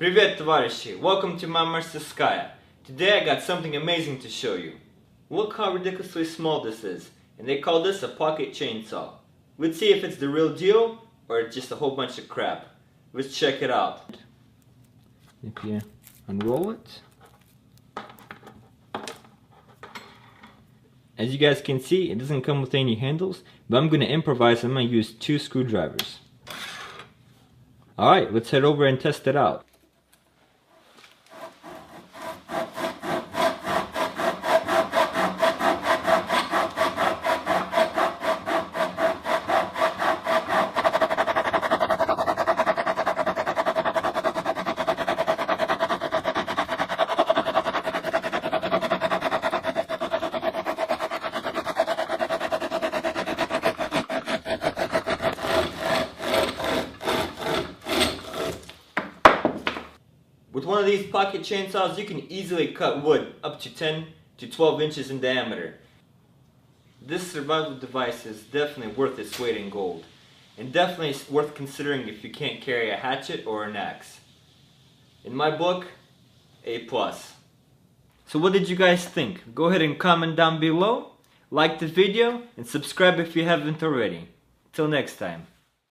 Привет, товарищи! Welcome to my Masтерская. Today I got something amazing to show you. Look how ridiculously small this is, and they call this a pocket chainsaw. Let's see if it's the real deal or it's just a whole bunch of crap. Let's check it out. If you unroll it, as you guys can see, it doesn't come with any handles, but I'm going to improvise. I'm going to use 2 screwdrivers. Alright, let's head over and test it out. With one of these pocket chainsaws, you can easily cut wood up to 10 to 12 inches in diameter. This survival device is definitely worth its weight in gold, and definitely worth considering if you can't carry a hatchet or an axe. In my book, A+. So what did you guys think? Go ahead and comment down below, like the video, and subscribe if you haven't already. Till next time.